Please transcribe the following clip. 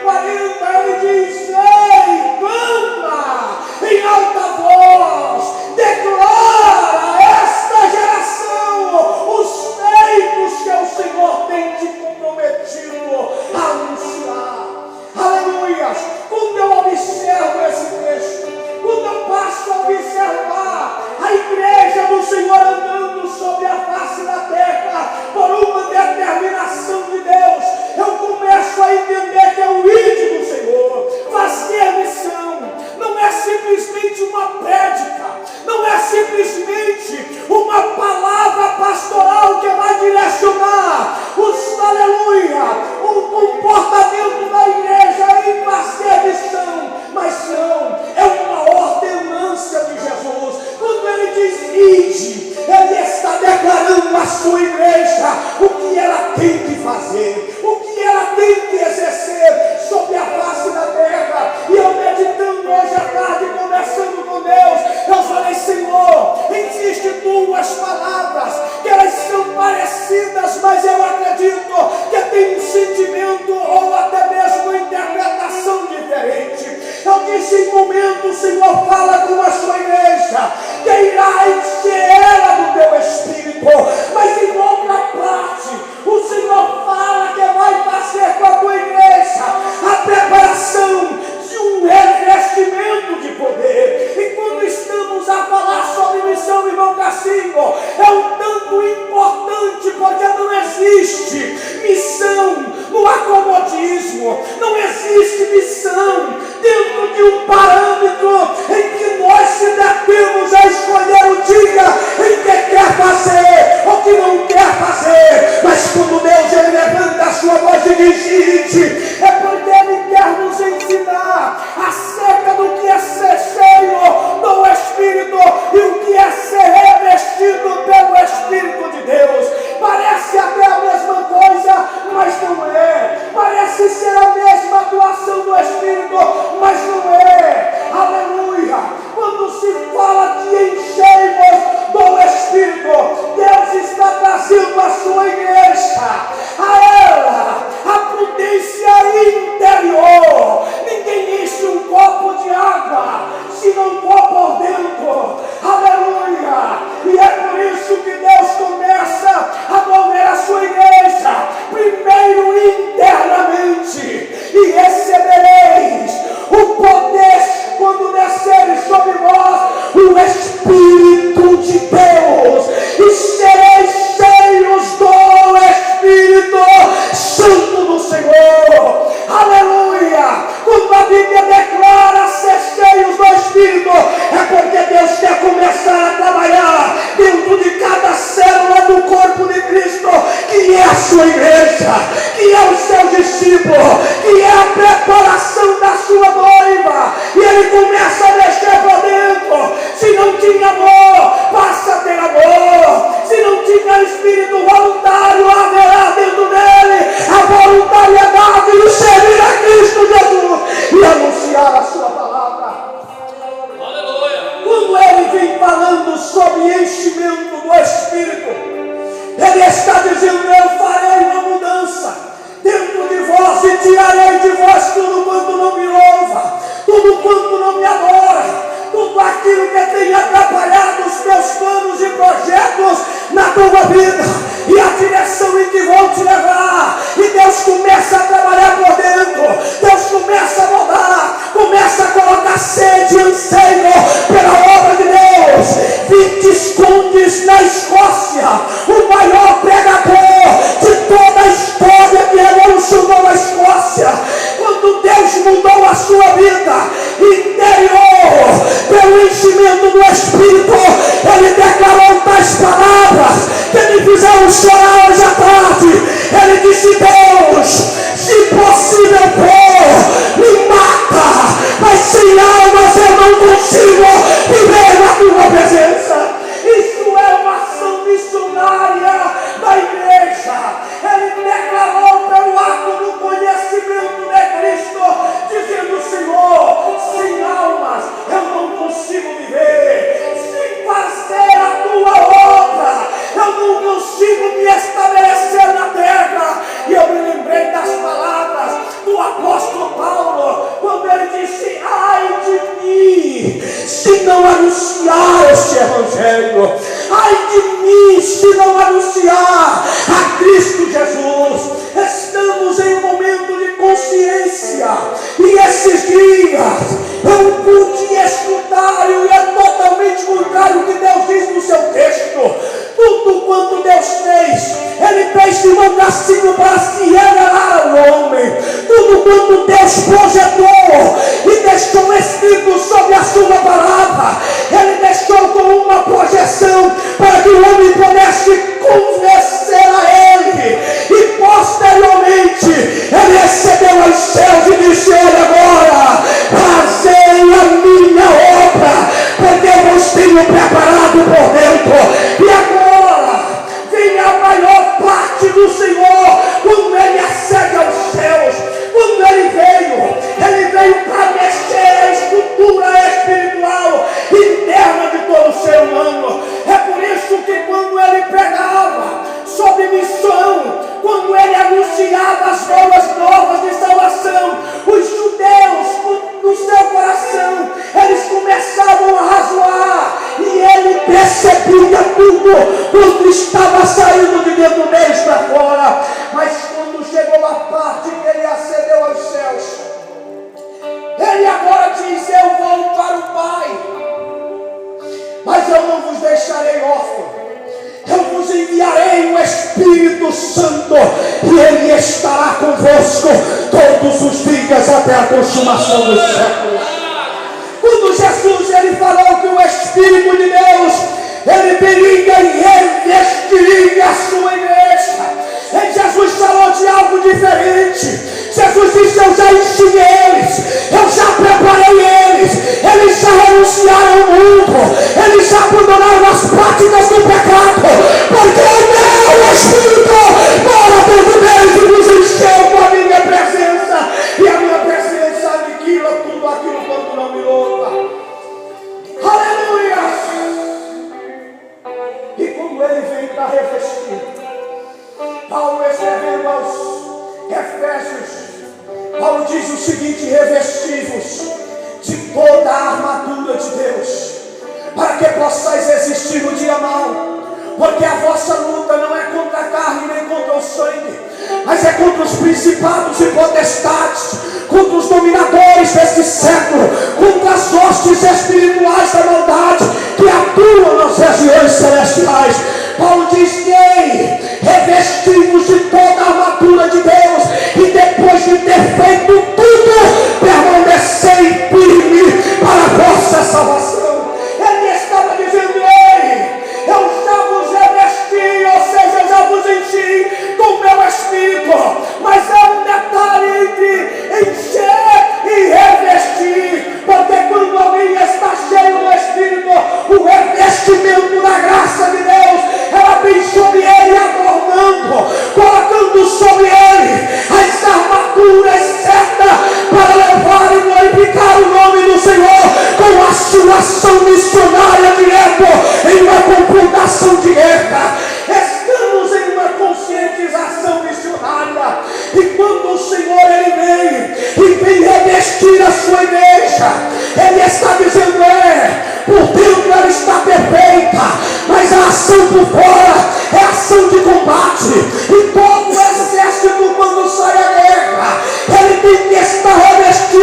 40, ele diz: ei, clama em alta voz, declara a esta geração os feitos que o Senhor tem te comprometido a anunciar. Aleluia! Quando eu observo esse texto, quando eu passo a observar a igreja do Senhor andando sobre a face da terra por uma determinação de Deus, eu começo a entender que é o ídolo do Senhor. Fazer missão não é simplesmente uma prédica, não é simplesmente uma palavra pastoral que vai direcionar o comportamento da igreja em fazer missão, mas não, é uma ordenança de Jesus. Quando ele diz ide, ele está declarando à sua igreja o que ela tem que fazer, o que ela tem que exercer sobre a face da terra. E eu meditando hoje à tarde, conversando com Deus, eu falei: Senhor, existem duas palavras que elas são parecidas, mas eu acredito que tem um sentimento ou até mesmo uma interpretação diferente. Eu disse: em momento o Senhor fala com a sua igreja que irá encher ela do teu Espírito, mas em outra parte o Senhor fala que vai fazer com a tua igreja a preparação de um revestimento de poder. E quando estamos a falar sobre missão, irmão Cassinho, é um tanto importante, porque não existe missão no acomodismo, não existe missão dentro de um parâmetro em que nós se detemos a escolher o dia em que quer fazer ou que não quer fazer. Mas quando Deus ele levanta a sua voz e diz ide, é porque ele quer nos ensinar acerca do que é ser cheio do Espírito e o que é ser revestido pelo Espírito de Deus. Parece até a mesma coisa, mas não é. Parece ser a mesma atuação do Espírito, mas não é. Aleluia! Quando se fala de enchermos do Espírito, Deus está trazendo a sua igreja, a ela, a prudência interior. Ninguém enche um copo de água se não for por dentro. Aleluia! E é por isso que Deus começa a mover a sua igreja primeiro internamente. E recebereis o poder quando descer sobre vós o Espírito de Deus, e sereis cheios do Espírito Santo do Senhor. Aleluia! Quando a Bíblia declara ser cheios do Espírito, é porque Deus quer começar a trabalhar dentro de cada célula do corpo de Cristo, que é a sua igreja, que é o seu discípulo, que é a preparação da sua noiva. E ele começa a mexer por dentro. Se não tinha amor, passa a ter amor. Se não tinha espírito voluntário, haverá dentro dele a voluntariedade de servir a Cristo Jesus e anunciar a sua palavra. Aleluia! Quando ele vem falando sobre enchimento do Espírito, ele está dizendo: eu farei uma mudança dentro de vós e tirarei de vós tudo quanto não me louva, tudo quanto não me adora, tudo aquilo que tem atrapalhado os teus planos e projetos na tua vida e a direção em que vão te levar. E Deus começa a trabalhar por dentro, Deus começa a mudar, começa a colocar sede e anseio pela obra de Deus. E te escondes na Escócia, o maior pregador de toda a história que revolucionou a Escócia. Quando Deus mudou a sua vida interior pelo enchimento do Espírito, ele declarou tais palavras que me fizeram chorar hoje à tarde. Ele disse: Deus, se possível for, me mata, mas sem almas eu não consigo viver na tua presença. Isso é uma ação missionária da igreja. Ele declarou pelo ato do conhecimento de Cristo, dizendo: Senhor, sem almas eu não consigo viver, sem fazer a tua obra eu não consigo me estabelecer na terra. E eu me lembrei das palavras do apóstolo anunciar este Evangelho. Ai de mim se não anunciar a Cristo Jesus. Estamos em um momento de consciência, e esses dias eu pude escutar, e é totalmente contrário ao que Deus diz no seu texto. Tudo quanto Deus fez, Ele fez de um bracinho para se revelar ao homem. Tudo quanto Deus projetou e deixou escrito sobre a sua palavra, Ele deixou como uma projeção para que o homem pudesse conhecer a Ele. E posteriormente Ele recebeu aos céus e disse: olha agora, fazei a minha obra, porque eu vos tenho preparado por dentro. E agora vem a maior parte do Senhor, quando Ele ascende aos céus. Quando Ele veio para mexer a estrutura espiritual interna de todo ser humano. É por isso que quando Ele pregava sobre missão, quando Ele anunciava as boas novas de salvação, os judeus no seu coração, eles começavam a razoar, e Ele percebia tudo quando estava saindo de dentro deles para fora. Mas quando chegou a parte que Ele ascendeu aos céus, Ele agora diz: eu vou para o Pai, mas eu não vos deixarei órfãos. Eu vos enviarei o Espírito Santo, e Ele estará convosco todos os dias até a consumação dos séculos. Quando Jesus Ele falou que o Espírito de Deus Ele viria e revestiria a sua igreja, e Jesus falou de algo diferente. Jesus disse: eu já ensinei eles, eu já preparei eles, eles já renunciaram ao mundo, eles já abandonaram as práticas do pecado, porque o meu Espírito mora dentro deles e nos encheu com a minha presença, e a minha presença aniquila tudo aquilo quanto não me louva. Aleluia! E quando Ele vem para revestir, Paulo escrevendo aos Efésios, Paulo diz o seguinte: revestivos de toda a armadura de Deus, para que possais resistir no dia mau, porque a vossa luta não é contra a carne nem contra o sangue, mas é contra os principados e potestades, contra os dominadores deste século, contra as hostes espirituais da maldade que atuam nas regiões celestiais. Paulo diz que revestimos de toda a armadura de Deus, e depois de ter feito tudo, permanecei firme para a vossa salvação. Ele estava dizendo: ei, eu já vos revesti, ou seja, eu já vos enchi com o meu Espírito, mas há um detalhe entre encher e revestir, porque quando alguém está cheio do Espírito, o revestimento da graça de Deus, ela vem sobre ele adornando, colocando sobre ele as armaduras certas para levar e glorificar o nome do Senhor, com a sua ação missionária direta em uma confrontação de guerra. Estamos em uma conscientização missionária, e quando o Senhor Ele vem revestir a sua igreja, Ele está dizendo: por dentro ela está perfeita, mas a ação por fora é ação de combate. E todo o exército, quando sai a guerra, ele tem que estar revestido